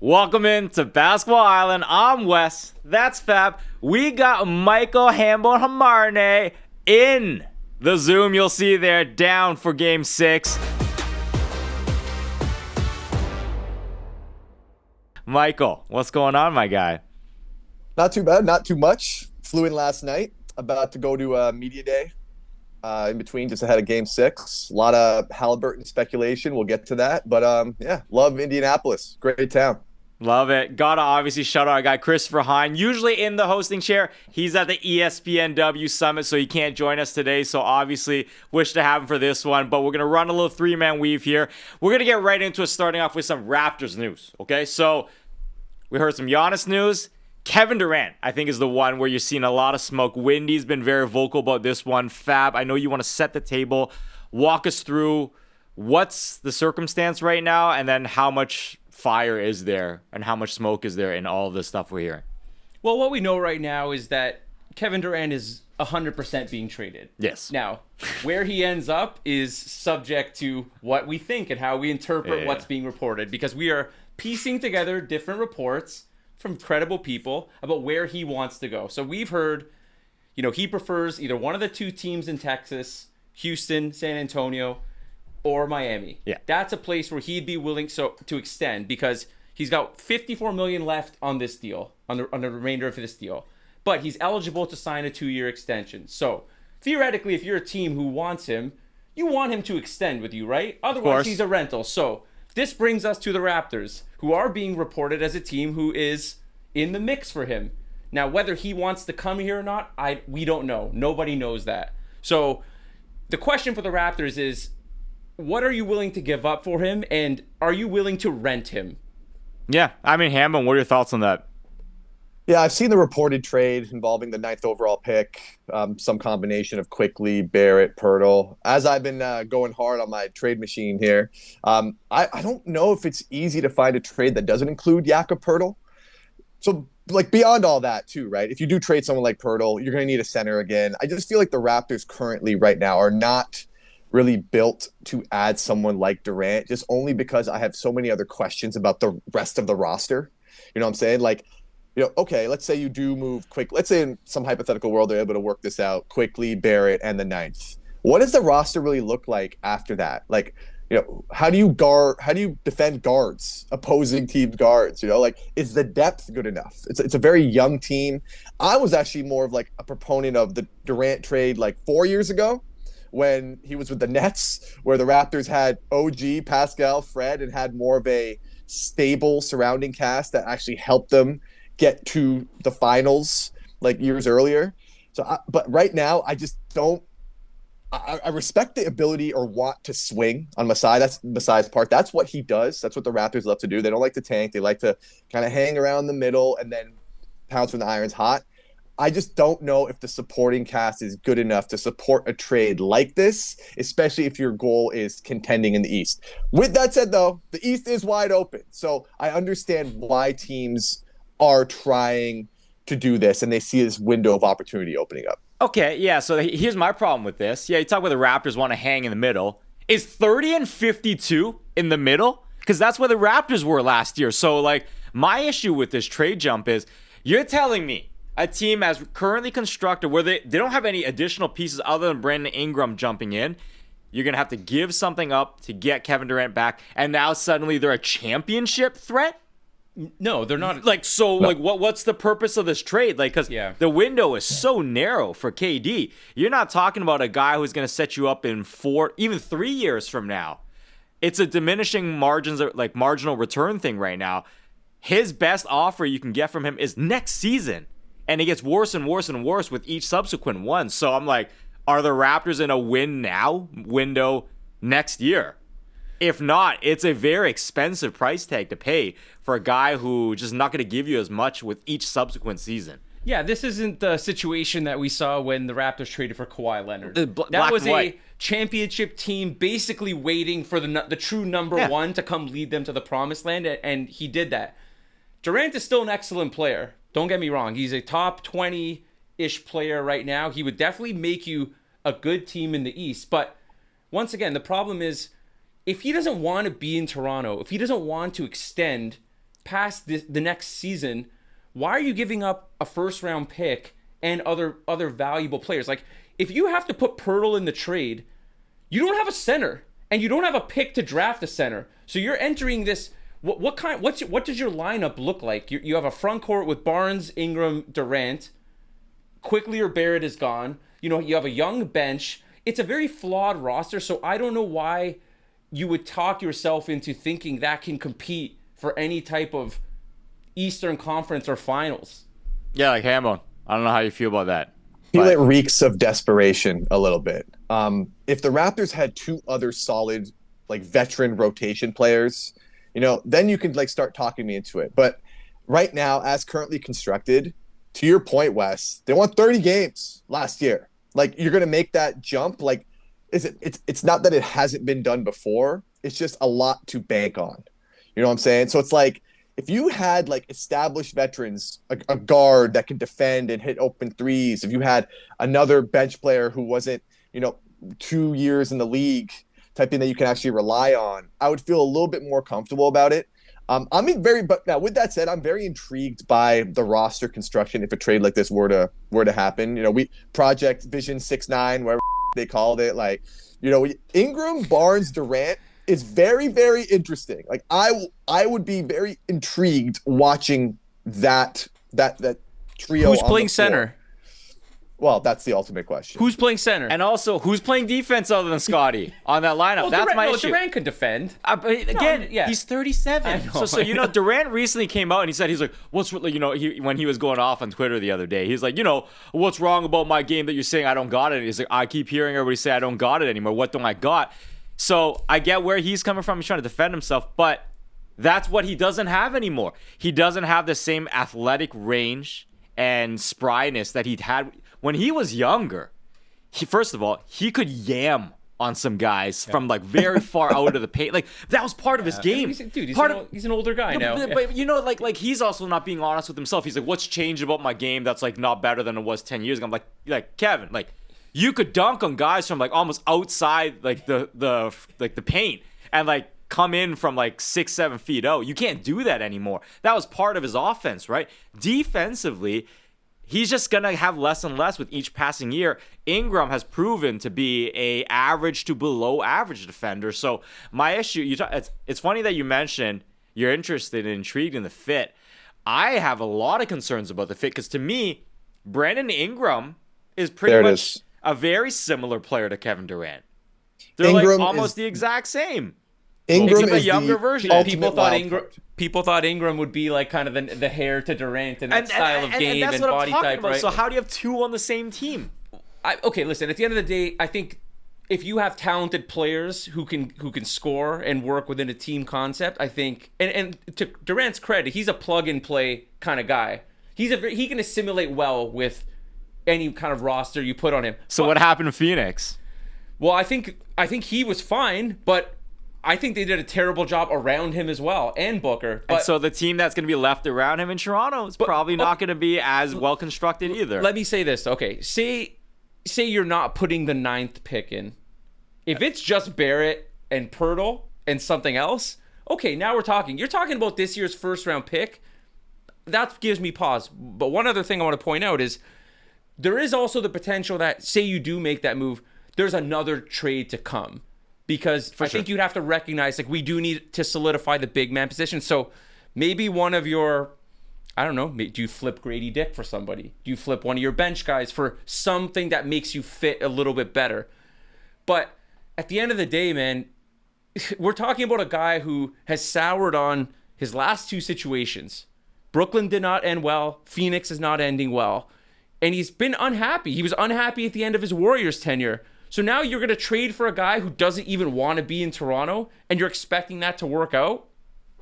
Welcome in to Basketball Island. I'm Wes. That's Fab. We got Michael Hambone in the Zoom. You'll see there down for Game 6. Michael, what's going on, my guy? Not too bad, not too much. Flew in last night. About to go to a media day in between, just ahead of Game 6. A lot of Haliburton speculation. We'll get to that. But, yeah, love Indianapolis. Great town. Love it. Gotta obviously shout out our guy Christopher Hine, usually in the hosting chair. He's at the ESPNW Summit, so he can't join us today. So obviously wish to have him for this one. But we're gonna run a little three-man weave here. We're gonna get right into it, starting off with some Raptors news. Okay, so we heard some Giannis news. Kevin Durant, I think, is the one where you're seeing a lot of smoke. Wendy's been very vocal about this one. Fab, I know you want to set the table. Walk us through what's the circumstance right now, and then how much fire is there and how much smoke is there in all of this stuff we're hearing. Well, what we know right now is that Kevin Durant is 100% being traded. Yes. Now, where he ends up is subject to what we think and how we interpret what's being reported, because we are piecing together different reports from credible people about where he wants to go. So we've heard, he prefers either one of the two teams in Texas, Houston, San Antonio, or Miami. Yeah. That's a place where he'd be willing to extend, because he's got $54 million left on this deal, on the remainder of this deal. But he's eligible to sign a 2-year extension. So theoretically, if you're a team who wants him, you want him to extend with you, right? Otherwise, he's a rental. So this brings us to the Raptors, who are being reported as a team who is in the mix for him. Now, whether he wants to come here or not, we don't know. Nobody knows that. So the question for the Raptors is, what are you willing to give up for him, and are you willing to rent him? Yeah, I mean, Hambone, what are your thoughts on that? Yeah, I've seen the reported trade involving the 9th overall pick, some combination of Quickly, Barrett, Pirtle. As I've been going hard on my trade machine here, I don't know if it's easy to find a trade that doesn't include Jakob Pirtle. So, beyond all that, too, right? If you do trade someone like Pirtle, you're going to need a center again. I just feel like the Raptors currently, right now, are not really built to add someone like Durant, just only because I have so many other questions about the rest of the roster. You know what I'm saying? Okay, let's say you do move quick. Let's say in some hypothetical world, they're able to work this out quickly, Barrett and the 9th. What does the roster really look like after that? How do you defend guards, opposing team guards? Is the depth good enough? It's a very young team. I was actually more of a proponent of the Durant trade 4 years ago, when he was with the Nets, where the Raptors had OG, Pascal, Fred, and had more of a stable surrounding cast that actually helped them get to the finals years earlier. But right now, I just don't. I respect the ability or want to swing on Masai. That's Masai's part. That's what he does. That's what the Raptors love to do. They don't like to tank. They like to kind of hang around the middle and then pounce when the iron's hot. I just don't know if the supporting cast is good enough to support a trade like this, especially if your goal is contending in the East. With that said, though, the East is wide open. So I understand why teams are trying to do this, and they see this window of opportunity opening up. Okay, yeah, so here's my problem with this. Yeah, you talk about the Raptors want to hang in the middle. Is 30 and 52 in the middle? Because that's where the Raptors were last year. So, my issue with this trade jump is, you're telling me a team as currently constructed, where they don't have any additional pieces other than Brandon Ingram jumping in, you're going to have to give something up to get Kevin Durant back, and now suddenly they're a championship threat? No, they're not. What's the purpose of this trade? Because the window is so narrow for KD. You're not talking about a guy who's going to set you up in 4, even 3 years from now. It's a diminishing marginal return thing right now. His best offer you can get from him is next season. And it gets worse and worse and worse with each subsequent one. So I'm like, are the Raptors in a win now window next year? If not, it's a very expensive price tag to pay for a guy who just not going to give you as much with each subsequent season. Yeah, this isn't the situation that we saw when the Raptors traded for Kawhi Leonard. That was a championship team basically waiting for the true number one to come lead them to the promised land, and he did that. Durant is still an excellent player. Don't get me wrong. He's a top 20-ish player right now. He would definitely make you a good team in the East. But once again, the problem is, if he doesn't want to be in Toronto, if he doesn't want to extend, past the next season, why are you giving up a first-round pick and other valuable players? Like, if you have to put Pirtle in the trade, you don't have a center, and you don't have a pick to draft a center. So you're entering this. What does your lineup look like? You have a front court with Barnes, Ingram, Durant. Quickly or Barrett is gone. You have a young bench. It's a very flawed roster, so I don't know why you would talk yourself into thinking that can compete for any type of Eastern Conference or finals. Yeah, like Hambone. I don't know how you feel about that. I feel it reeks of desperation a little bit. If the Raptors had two other solid, like, veteran rotation players, then you can, like, start talking me into it. But right now, as currently constructed, to your point, Wes, they won 30 games last year. Like, you're going to make that jump. Like, it's not that it hasn't been done before. It's just a lot to bank on. You know what I'm saying? So it's like, if you had, like, established veterans, a guard that can defend and hit open threes, if you had another bench player who wasn't, 2 years in the league type thing that you can actually rely on, I would feel a little bit more comfortable about it. But now with that said, I'm very intrigued by the roster construction. If a trade like this were to happen, we Project Vision 6-9, whatever they called it, like, Ingram, Barnes, Durant is very, very interesting. Like, I would be very intrigued watching that trio. Who's playing center? Well, that's the ultimate question. Who's playing center? And also, who's playing defense other than Scotty on that lineup? Well, That's my issue. Durant can defend. He's 37. So Durant recently came out and he said, he's like, when he was going off on Twitter the other day, he's like, what's wrong about my game that you're saying I don't got it? He's like, I keep hearing everybody say I don't got it anymore. What don't I got? So I get where he's coming from. He's trying to defend himself, but that's what he doesn't have anymore. He doesn't have the same athletic range and spryness that he'd had when he was younger. First of all, he could yam on some guys from, like, very far out of the paint. Like, that was part of his game. He's an older guy now. But like he's also not being honest with himself. He's like, what's changed about my game that's, like, not better than it was 10 years ago? I'm like Kevin, like, you could dunk on guys from, like, almost outside, like, the paint and, like, come in from, like, 6-7 feet out. You can't do that anymore. That was part of his offense, right? Defensively, he's just going to have less and less with each passing year. Ingram has proven to be a average to below average defender. So my issue, it's funny that you mentioned you're interested and intrigued in the fit. I have a lot of concerns about the fit because, to me, Brandon Ingram is pretty much a very similar player to Kevin Durant. They're Ingram like almost the exact same. Ingram is a younger version. People thought Ingram would be like kind of the hair to Durant and that style of game and body type, right? So how do you have two on the same team? Okay, listen. At the end of the day, I think if you have talented players who can score and work within a team concept, I think, and to Durant's credit, he's a plug and play kind of guy. He can assimilate well with any kind of roster you put on him. So what happened to Phoenix? Well, I think he was fine, but I think they did a terrible job around him as well, and Booker. And so the team that's going to be left around him in Toronto is probably not going to be as well constructed either. Let me say this, okay? Say you're not putting the 9th pick in. If it's just Barrett and Pirtle and something else, okay, now we're talking. You're talking about this year's first-round pick. That gives me pause. But one other thing I want to point out is there is also the potential that, say you do make that move, there's another trade to come. Because I think you'd have to recognize, like, we do need to solidify the big man position. So maybe one of your, I don't know, do you flip Grady Dick for somebody? Do you flip one of your bench guys for something that makes you fit a little bit better? But at the end of the day, man, we're talking about a guy who has soured on his last two situations. Brooklyn did not end well. Phoenix is not ending well. And he's been unhappy. He was unhappy at the end of his Warriors tenure. So now you're going to trade for a guy who doesn't even want to be in Toronto, and you're expecting that to work out?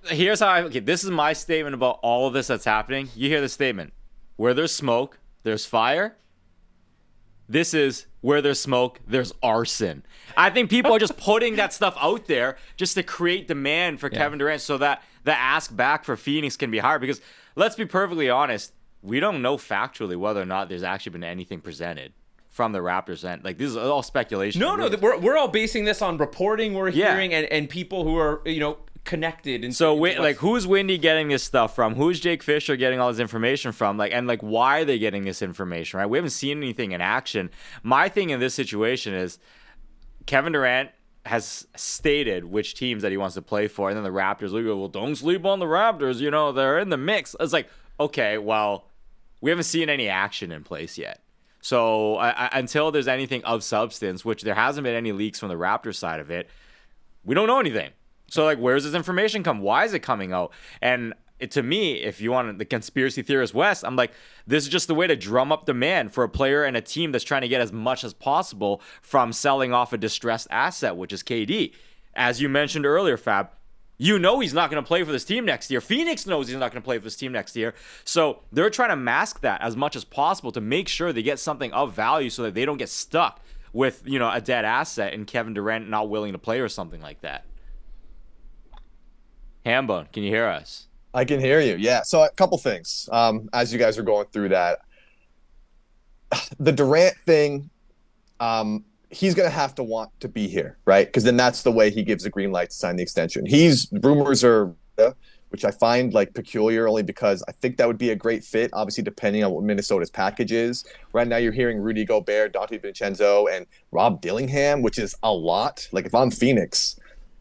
Here's how this is my statement about all of this that's happening. You hear the statement. Where there's smoke, there's fire. This is where there's smoke, there's arson. I think people are just putting that stuff out there just to create demand for Kevin Durant so that the ask back for Phoenix can be higher. Because let's be perfectly honest, we don't know factually whether or not there's actually been anything presented from the Raptors end. Like, this is all speculation. No, we're all basing this on reporting we're hearing and people who are, connected. And so who's Windy getting this stuff from? Who's Jake Fisher getting all this information from? Why are they getting this information? Right? We haven't seen anything in action. My thing in this situation is Kevin Durant has stated which teams that he wants to play for, and then the Raptors will go, well, don't sleep on the Raptors. They're in the mix. It's like, okay, well, we haven't seen any action in place yet. So until there's anything of substance, which there hasn't been any leaks from the Raptors side of it, we don't know anything. So, where's this information come? Why is it coming out? And to me, if you want the conspiracy theorist West, I'm like, this is just the way to drum up demand for a player and a team that's trying to get as much as possible from selling off a distressed asset, which is KD. As you mentioned earlier, Fab, he's not going to play for this team next year. Phoenix knows he's not going to play for this team next year. So they're trying to mask that as much as possible to make sure they get something of value so that they don't get stuck with, a dead asset and Kevin Durant not willing to play or something like that. Hambone, can you hear us? I can hear you. Yeah. So a couple things. As you guys are going through that, the Durant thing, he's going to have to want to be here, right? Because then that's the way he gives a green light to sign the extension. Rumors are, which I find peculiar only because I think that would be a great fit, obviously depending on what Minnesota's package is. Right now you're hearing Rudy Gobert, Dante Vincenzo, and Rob Dillingham, which is a lot. If I'm Phoenix,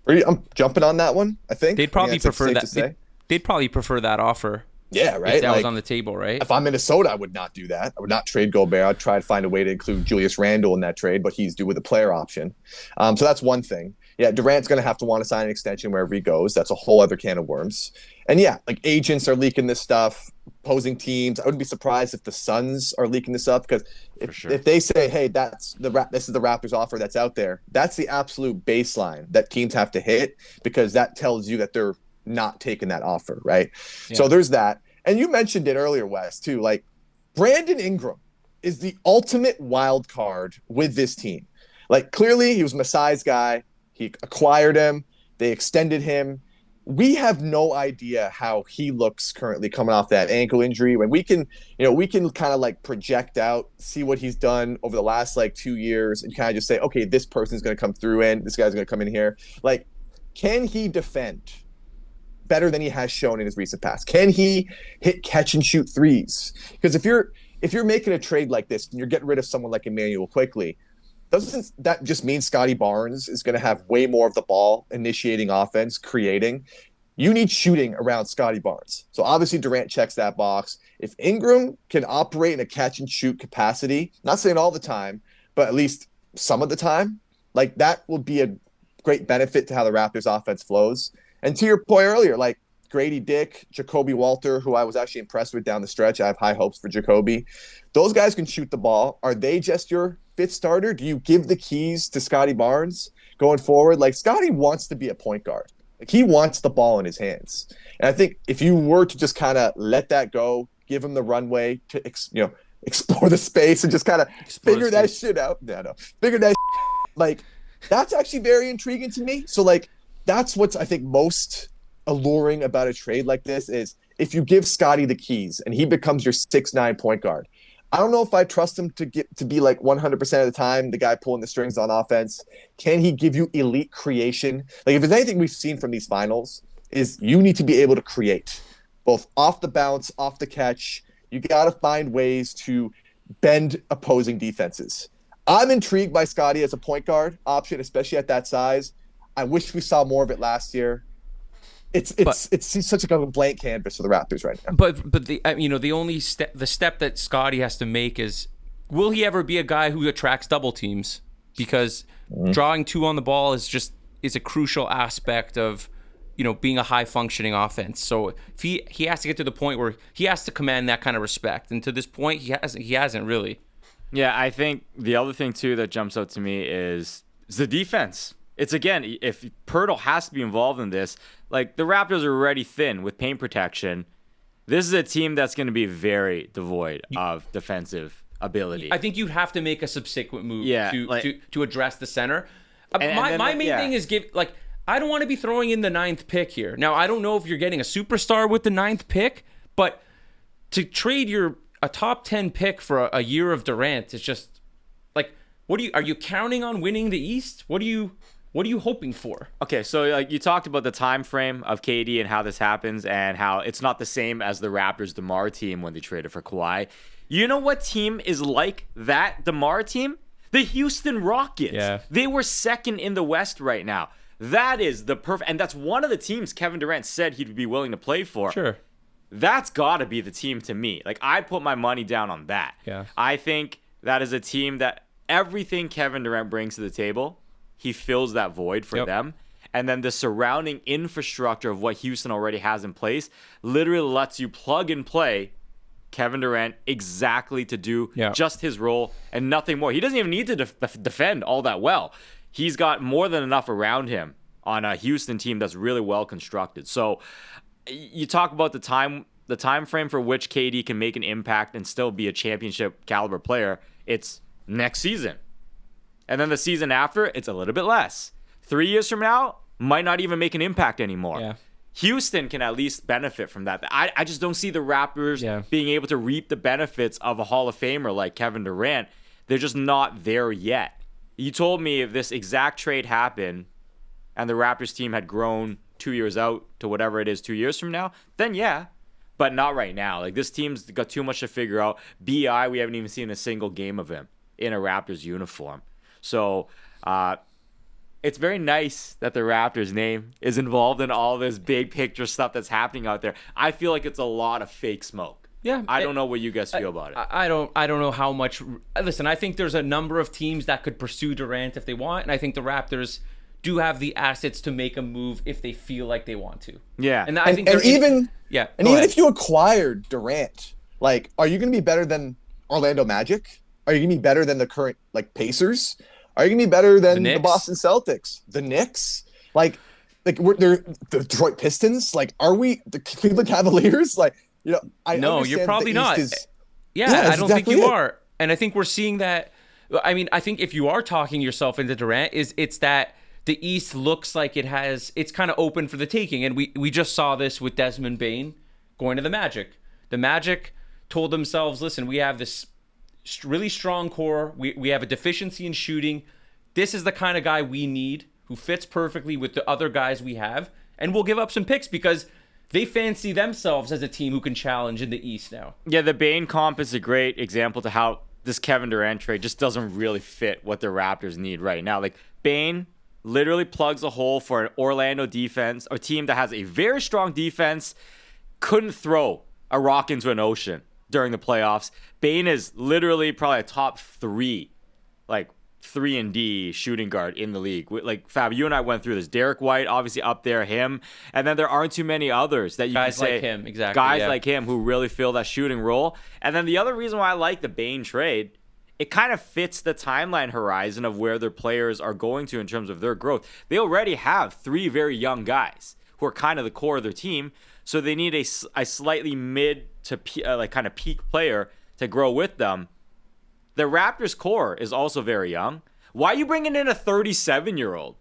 I'm jumping on that one, I think. They'd probably prefer that. They'd probably prefer that offer. Yeah, right. If that was on the table, right? If I'm Minnesota, I would not do that. I would not trade Gobert. I'd try to find a way to include Julius Randle in that trade, but he's due with a player option. So that's one thing. Yeah, Durant's going to have to want to sign an extension wherever he goes. That's a whole other can of worms. And yeah, agents are leaking this stuff, opposing teams. I wouldn't be surprised if the Suns are leaking this up because if they say, hey, this is the Raptors offer that's out there, that's the absolute baseline that teams have to hit because that tells you that they're not taking that offer, right? Yeah. So there's that. And you mentioned it earlier, Wes, too. Brandon Ingram is the ultimate wild card with this team. Clearly he was Masai's guy. He acquired him. They extended him. We have no idea how he looks currently coming off that ankle injury. When we can kind of project out, see what he's done over the last 2 years and kind of just say, okay, this person's going to come through and this guy's going to come in here. Can he defend better than he has shown in his recent past? Can he hit catch and shoot threes? Because if you're making a trade like this and you're getting rid of someone like Emmanuel quickly, doesn't that just mean Scotty Barnes is going to have way more of the ball, initiating offense, creating? You need shooting around Scotty Barnes. So obviously Durant checks that box. If Ingram can operate in a catch and shoot capacity, not saying all the time, but at least some of the time, that will be a great benefit to how the Raptors offense flows. And to your point earlier, Grady Dick, Jacoby Walter, who I was actually impressed with down the stretch. I have high hopes for Jacoby. Those guys can shoot the ball. Are they just your fifth starter? Do you give the keys to Scotty Barnes going forward? Scotty wants to be a point guard. He wants the ball in his hands. And I think if you were to just kind of let that go, give him the runway to explore the space and just kind of figure that shit out. Figure that that's actually very intriguing to me. So that's what's I think most alluring about a trade like this is if you give Scotty the keys and he becomes your 6'9" point guard. I don't know if I trust him to be 100% of the time the guy pulling the strings on offense. Can he give you elite creation? If there's anything we've seen from these finals is you need to be able to create both off the bounce, off the catch. You got to find ways to bend opposing defenses. I'm intrigued by Scotty as a point guard option, especially at that size. I wish we saw more of it last year. It's such a blank canvas for the Raptors right now. But the only step that Scotty has to make is, will he ever be a guy who attracts double teams? Because drawing two on the ball is a crucial aspect of being a high functioning offense. So if he has to get to the point where he has to command that kind of respect, and to this point he hasn't really. Yeah, I think the other thing too that jumps out to me is the defense. It's again, if Pirtle has to be involved in this, the Raptors are already thin with paint protection. This is a team that's going to be very devoid of defensive ability. I think you'd have to make a subsequent move to address the center. My main thing is I don't want to be throwing in the 9th pick here. Now, I don't know if you're getting a superstar with the 9th pick, but to trade a top 10 pick for a year of Durant is just are you counting on winning the East? What do you What are you hoping for? Okay, so you talked about the time frame of KD and how this happens and how it's not the same as the Raptors DeMar team when they traded for Kawhi. You know what team is like that DeMar team? The Houston Rockets. Yeah. They were second in the West right now. That is the perfect, and that's one of the teams Kevin Durant said he'd be willing to play for. Sure. That's got to be the team to me. Like, I put my money down on that. Yeah. I think that is a team that everything Kevin Durant brings to the table, he fills that void for them. And then the surrounding infrastructure of what Houston already has in place literally lets you plug and play Kevin Durant exactly to do just his role and nothing more. He doesn't even need to defend all that well. He's got more than enough around him on a Houston team that's really well constructed. So you talk about the time frame for which KD can make an impact and still be a championship caliber player. It's next season. And then the season after, it's a little bit less. 3 years from now, might not even make an impact anymore. Yeah. Houston can at least benefit from that. I just don't see the Raptors being able to reap the benefits of a Hall of Famer like Kevin Durant. They're just not there yet. You told me if this exact trade happened and the Raptors team had grown 2 years out to whatever it is 2 years from now, then yeah. But not right now. Like, this team's got too much to figure out. B.I., we haven't even seen a single game of him in a Raptors uniform. So, it's very nice that the Raptors name is involved in all this big picture stuff that's happening out there. I feel like it's a lot of fake smoke. Yeah. I don't know what you guys feel about it. I don't know how much. Listen, I think there's a number of teams that could pursue Durant if they want, and I think the Raptors do have the assets to make a move if they feel like they want to. Yeah. And I think even ahead. if you acquired Durant, like, are you going to be better than Orlando Magic? Are you going to be better than the current Pacers? Are you going to be better than the Boston Celtics? The Knicks? Like they're the Detroit Pistons? Like, are we the Cleveland Cavaliers? Like, No, you're probably not. I don't think you are. And I think we're seeing that. I mean, I think if you are talking yourself into Durant, it's that the East looks like it's kind of open for the taking. And we just saw this with Desmond Bane going to the Magic. The Magic told themselves, listen, we have this really strong core. We have a deficiency in shooting. This is the kind of guy we need who fits perfectly with the other guys we have. And we'll give up some picks because they fancy themselves as a team who can challenge in the East now. Yeah, the Bane comp is a great example to how this Kevin Durant trade just doesn't really fit what the Raptors need right now. Like, Bane literally plugs a hole for an Orlando defense, a team that has a very strong defense, couldn't throw a rock into an ocean during the playoffs. Bane is literally probably a top 3, 3-and-D shooting guard in the league. Like, Fab, you and I went through this. Derek White, obviously up there, him. And then there aren't too many others that you can say. Guys like him, exactly. Guys like him who really fill that shooting role. And then the other reason why I like the Bane trade, it kind of fits the timeline horizon of where their players are going to in terms of their growth. They already have 3 very young guys who are kind of the core of their team. So they need a slightly mid to kind of peak player to grow with them. The Raptors core is also very young. Why are you bringing in a 37-year-old?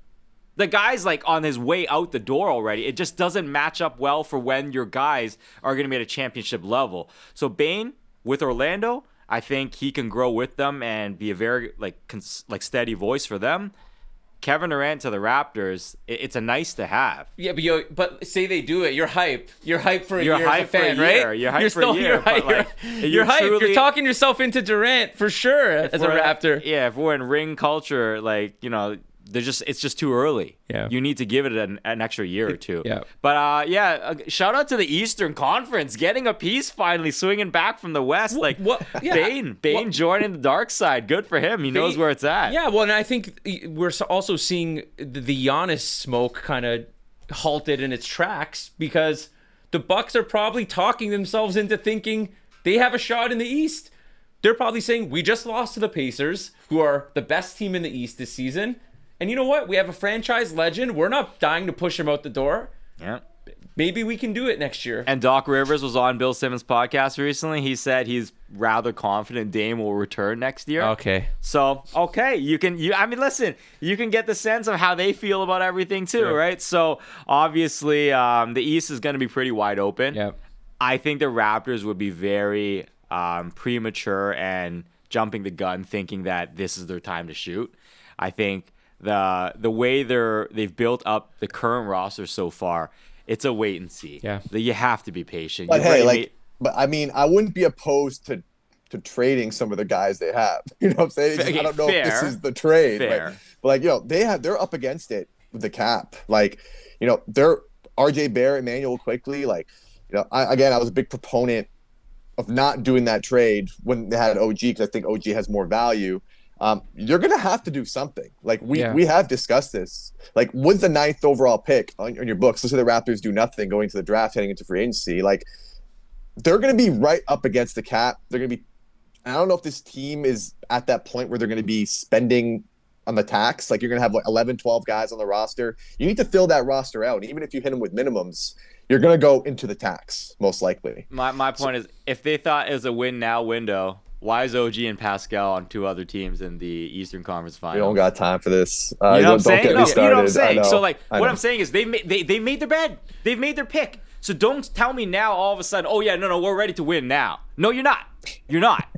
The guy's on his way out the door already. It just doesn't match up well for when your guys are going to be at a championship level. So Bane with Orlando, I think he can grow with them and be a very steady voice for them. Kevin Durant to the Raptors, it's a nice to have. Yeah, but say they do it, you're hype. You're hype for a year as a fan, right? Right? You're hype for a year. You're hype. You're talking yourself into Durant for sure as a Raptor. Yeah, if we're in ring culture, it's just too early. Yeah. You need to give it an extra year or two. Yeah. But shout out to the Eastern Conference getting a piece finally, swinging back from the West. Bane joining the dark side. Good for him. He knows where it's at. Yeah. Well, and I think we're also seeing the Giannis smoke kind of halted in its tracks because the Bucks are probably talking themselves into thinking they have a shot in the East. They're probably saying we just lost to the Pacers, who are the best team in the East this season. And you know what? We have a franchise legend. We're not dying to push him out the door. Yeah. Maybe we can do it next year. And Doc Rivers was on Bill Simmons' podcast recently. He said he's rather confident Dame will return next year. Okay. So, you can get the sense of how they feel about everything too, sure. Right? So, obviously, the East is going to be pretty wide open. Yep. I think the Raptors would be very premature and jumping the gun thinking that this is their time to shoot. I think the way they've built up the current roster so far, it's a wait and see. Yeah. You have to be patient. But hey, but I mean, I wouldn't be opposed to trading some of the guys they have. You know what I'm saying? I don't know if this is the trade, but like, they're up against it with the cap. Like, they're RJ Barrett, Emmanuel Quickly. Like, I was a big proponent of not doing that trade when they had OG, because I think OG has more value. You're gonna have to do something. Like we have discussed this. Like, with the 9th overall pick on your books, let's say the Raptors do nothing going to the draft, heading into free agency. Like, they're gonna be right up against the cap. They're gonna be. I don't know if this team is at that point where they're gonna be spending on the tax. Like, you're gonna have 11, 12 guys on the roster. You need to fill that roster out. Even if you hit them with minimums, you're gonna go into the tax most likely. My point is, if they thought it was a win now window, why is OG and Pascal on 2 other teams in the Eastern Conference Finals? We don't got time for this. You know what I'm saying? You know what I'm saying? So, like, what I'm saying is they made their bed. They've made their pick. So don't tell me now all of a sudden, oh, yeah, no, we're ready to win now. No, you're not. You're not.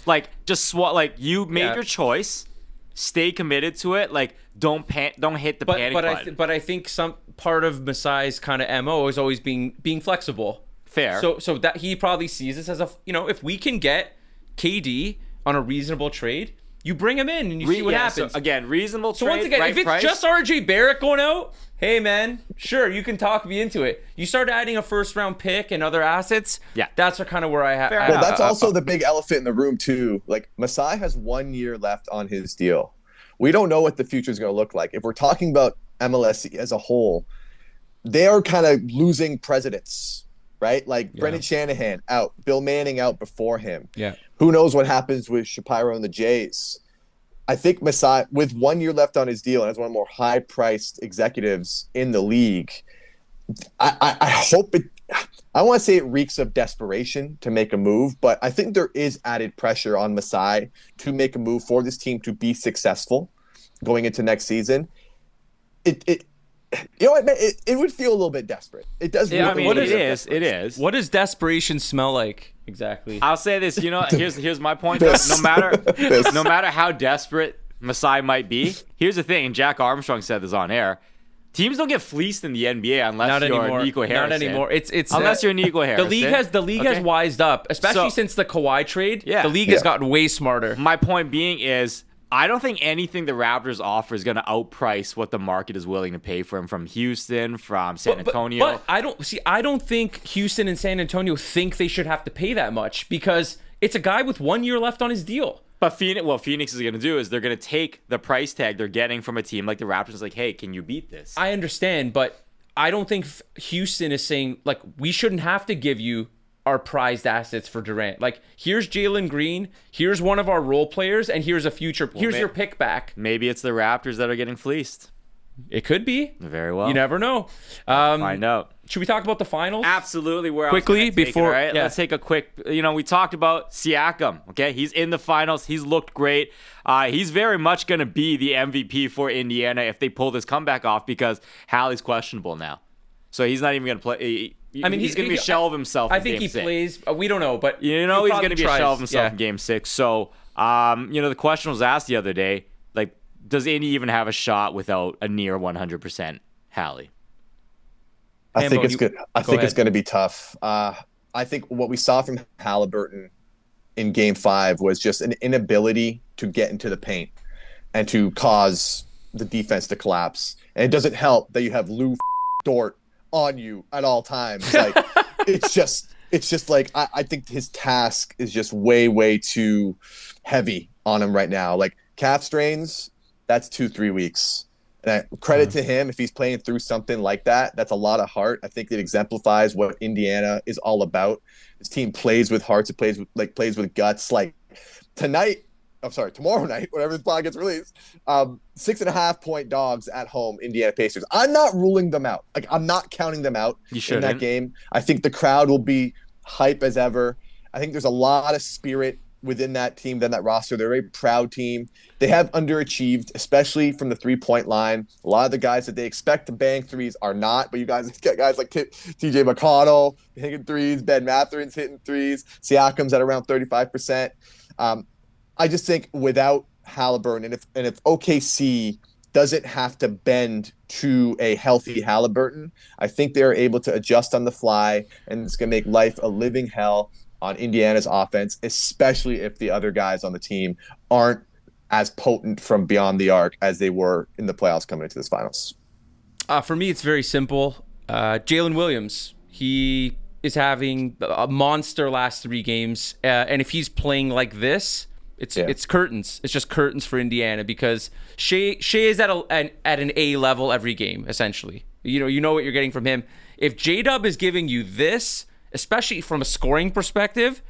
Like, just you made your choice. Stay committed to it. Like, don't hit the panic button. But I think some part of Masai's kind of MO is always being flexible. Fair. So that he probably sees this as if we can get KD on a reasonable trade, you bring him in and you see what happens. So again, reasonable trade. So once again, right if it's price, just RJ Barrett going out, hey man, sure, you can talk me into it. You start adding a 1st-round pick and other assets. Yeah, that's kind of where I have. Well, that's also the big elephant in the room too. Like, Masai has 1 year left on his deal. We don't know what the future is going to look like. If we're talking about MLS as a whole, they are kind of losing presidents, right? Like, Brendan Shanahan out, Bill Manning out before him. Yeah. Who knows what happens with Shapiro and the Jays? I think Masai, with 1 year left on his deal and as one of the more high-priced executives in the league, I hope it. I want to say it reeks of desperation to make a move, but I think there is added pressure on Masai to make a move for this team to be successful going into next season. It would feel a little bit desperate. It does. Yeah, I mean, it is. What does desperation smell like exactly? I'll say this. Here's my point. No matter how desperate Masai might be, here's the thing. And Jack Armstrong said this on air. Teams don't get fleeced in the NBA unless you're Nico Harrison. Not anymore. It's unless you're Nico Harrison. The league has wised up, especially since the Kawhi trade. Yeah. The league has gotten way smarter. My point being is, I don't think anything the Raptors offer is going to outprice what the market is willing to pay for him from Houston, from San Antonio. But I don't think Houston and San Antonio think they should have to pay that much, because it's a guy with 1 year left on his deal. But what Phoenix is going to do is they're going to take the price tag they're getting from a team like the Raptors. Like, hey, can you beat this? I understand, but I don't think Houston is saying, like, we shouldn't have to give you our prized assets for Durant. Like, here's Jalen Green, here's one of our role players, and here's a future. Here's your pick back. Maybe it's the Raptors that are getting fleeced. It could be. Very well. You never know. Find out. Should we talk about the finals? Absolutely. Quickly before, let's take a quick. We talked about Siakam. Okay, he's in the finals. He's looked great. He's very much going to be the MVP for Indiana if they pull this comeback off, because Hallie's questionable now, so he's not even going to play. He's going to be a shell of himself. I think he plays. We don't know, but he's going to be a shell of himself in Game 6. So, the question was asked the other day, like, does Indy even have a shot without a near 100% Hallie? I think it's good. I think it's going to be tough. I think what we saw from Haliburton in Game 5 was just an inability to get into the paint and to cause the defense to collapse. And it doesn't help that you have Lou Dort on you at all times. Like, it's just like, I think his task is just way too heavy on him right now. Like, calf strains, that's 2-3 weeks. And credit to him if he's playing through something like that. That's a lot of heart. I think it exemplifies what Indiana is all about. This team plays with hearts. It plays with guts. Like, tomorrow night, whenever this pod gets released, 6.5 point dogs at home, Indiana Pacers. I'm not ruling them out. Like, I'm not counting them out in that game. I think the crowd will be hype as ever. I think there's a lot of spirit within that team, within that roster. They're a very proud team. They have underachieved, especially from the 3-point line. A lot of the guys that they expect to bang threes are not, but you guys got guys like TJ McConnell hitting threes, Ben Matherin's hitting threes, Siakam's at around 35%. I just think without Haliburton, and if OKC doesn't have to bend to a healthy Haliburton. I think they're able to adjust on the fly, and it's going to make life a living hell on Indiana's offense, especially if the other guys on the team aren't as potent from beyond the arc as they were in the playoffs coming into this finals. For me, it's very simple. Jalen Williams, he is having a monster last 3 games, and if he's playing like this, it's curtains. It's just curtains for Indiana, because Shea is at an A level every game, essentially. You know what you're getting from him. If J-Dub is giving you this, especially from a scoring perspective,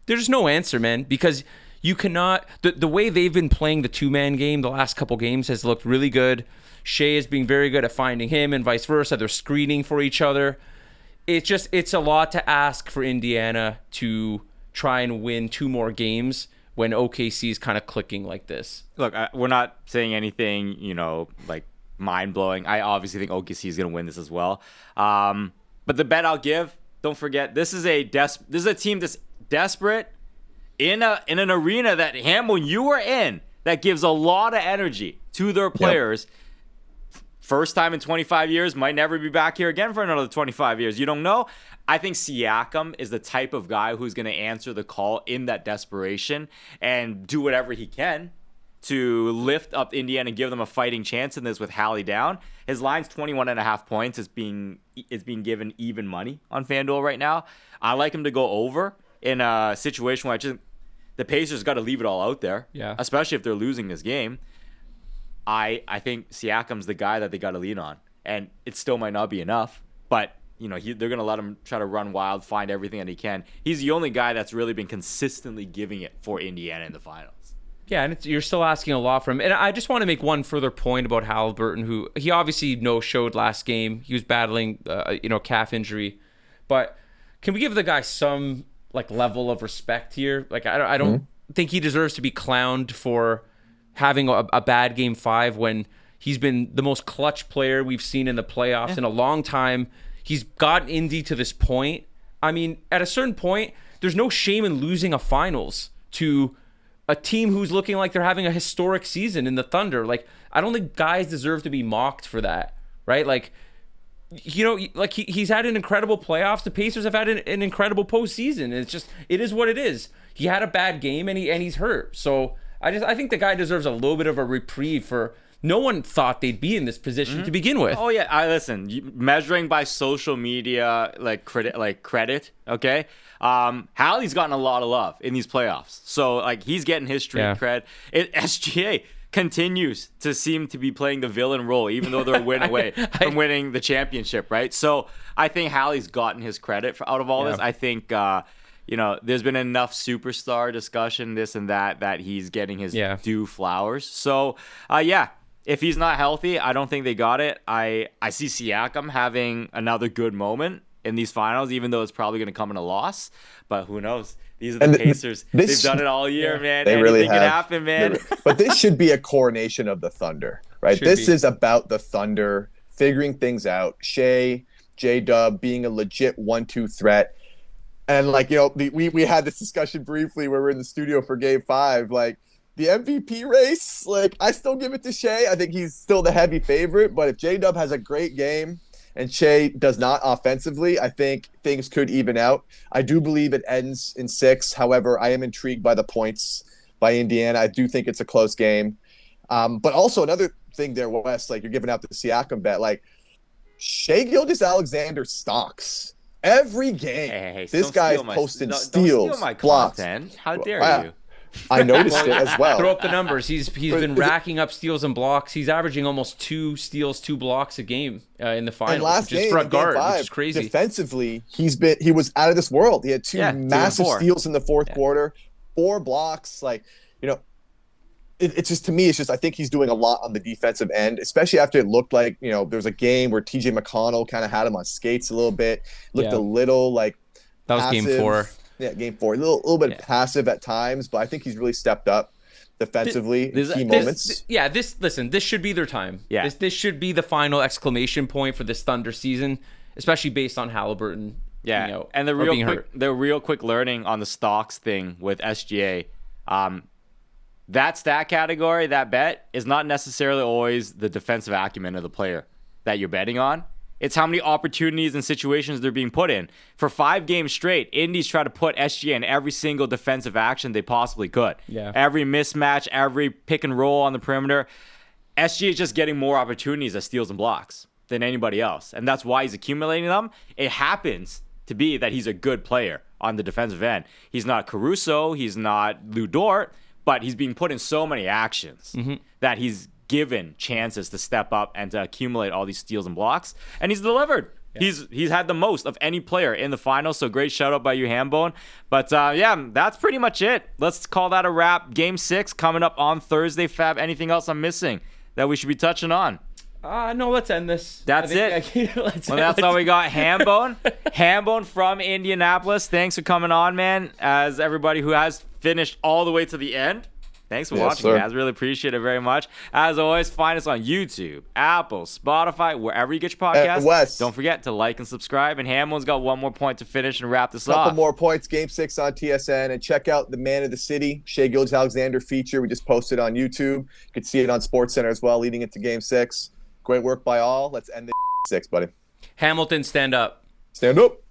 there's no answer, man, because you cannot. The way they've been playing the 2-man game the last couple games has looked really good. Shea is being very good at finding him, and vice versa. They're screening for each other. It's a lot to ask for Indiana to try and win 2 more games when OKC is kind of clicking like this. Look, we're not saying anything, like mind-blowing. I obviously think OKC is going to win this as well. But the bet I'll give, don't forget, this is a team that's desperate in an arena that, Hambone, you were in, that gives a lot of energy to their players. Yep. First time in 25 years, might never be back here again for another 25 years. You don't know. I think Siakam is the type of guy who's going to answer the call in that desperation and do whatever he can to lift up Indiana and give them a fighting chance in this with Hallie down. His line's 21.5 points. It's being given even money on FanDuel right now. I like him to go over in a situation where the Pacers got to leave it all out there, especially if they're losing this game. I think Siakam's the guy that they got to lean on, and it still might not be enough, but they're going to let him try to run wild, find everything that he can. He's the only guy that's really been consistently giving it for Indiana in the finals. Yeah, and you're still asking a lot from him. And I just want to make one further point about Haliburton, who he obviously no-showed last game. He was battling, calf injury, but can we give the guy some level of respect here? I don't think he deserves to be clowned for having a bad game 5 when he's been the most clutch player we've seen in the playoffs in a long time. He's gotten Indy to this point. I mean, at a certain point, there's no shame in losing a finals to a team who's looking like they're having a historic season in the Thunder. I don't think guys deserve to be mocked for that, right? He's had an incredible playoffs. The Pacers have had an incredible postseason. It is what it is. He had a bad game and he's hurt. So I think the guy deserves a little bit of a reprieve for. No one thought they'd be in this position to begin with. Oh yeah, listen. Measuring by social media, credit, okay. Hallie's gotten a lot of love in these playoffs, so he's getting his street cred. SGA continues to seem to be playing the villain role, even though they're a win away from winning the championship, right? So I think Hallie's gotten his credit out of all this. I think. There's been enough superstar discussion, this and that he's getting his due flowers. So, if he's not healthy, I don't think they got it. I see Siakam having another good moment in these finals, even though it's probably going to come in a loss. But who knows? These are the Pacers. They've done it all year, man. They Anything really can happen, man. But this should be a coronation of the Thunder, right? This is about the Thunder figuring things out. Shea, J-Dub being a legit 1-2 threat. And we had this discussion briefly where we're in the studio for Game 5. The MVP race, I still give it to Shea. I think he's still the heavy favorite. But if J-Dub has a great game and Shea does not offensively, I think things could even out. I do believe it ends in 6. However, I am intrigued by the points by Indiana. I do think it's a close game. But also another thing there, Wes, you're giving out the Siakam bet. Shea Gilgeous-Alexander stocks. Every game, hey, this guy's posting steals, don't steal my blocks. Content. How dare you? I noticed it as well. Throw up the numbers. He's been racking up steals and blocks. He's averaging almost 2 steals, 2 blocks a game in the finals. And last game, front guard, 5, which is crazy. Defensively, he was out of this world. He had 2 massive steals in the fourth quarter, 4 blocks. It's just, to me, I think he's doing a lot on the defensive end, especially after it looked like, there was a game where TJ McConnell kind of had him on skates a little bit, looked a little that was passive. Game 4. Yeah, Game 4. A little bit passive at times, but I think he's really stepped up defensively in key moments. This should be their time. Yeah. This should be the final exclamation point for this Thunder season, especially based on Haliburton. Yeah, and the real quick learning on the stocks thing with SGA. that stat category, that bet, is not necessarily always the defensive acumen of the player that you're betting on. It's how many opportunities and situations they're being put in. For 5 games straight, Indies try to put SGA in every single defensive action they possibly could. Yeah. Every mismatch, every pick and roll on the perimeter. SGA is just getting more opportunities as steals and blocks than anybody else. And that's why he's accumulating them. It happens to be that he's a good player on the defensive end. He's not Caruso. He's not Lou Dort. But he's being put in so many actions that he's given chances to step up and to accumulate all these steals and blocks. And he's delivered. Yeah. He's had the most of any player in the finals. So great shout out by you, Hambone. But yeah, that's pretty much it. Let's call that a wrap. Game 6 coming up on Thursday. Fab, anything else I'm missing that we should be touching on? No, let's end this. That's it. That's all we got. Hambone from Indianapolis. Thanks for coming on, man. As everybody who has finished all the way to the end, thanks for watching, guys. Really appreciate it very much. As always, find us on YouTube, Apple, Spotify, wherever you get your podcasts. Wes, don't forget to like and subscribe. And Hambone's got one more point to finish and wrap this up. Couple more points. Game 6 on TSN. And check out the Man of the City, Gilgeous-Alexander feature. We just posted on YouTube. You can see it on SportsCenter as well, leading into Game 6. Great work by all. Let's end the 6, buddy. Hamilton, stand up. Stand up.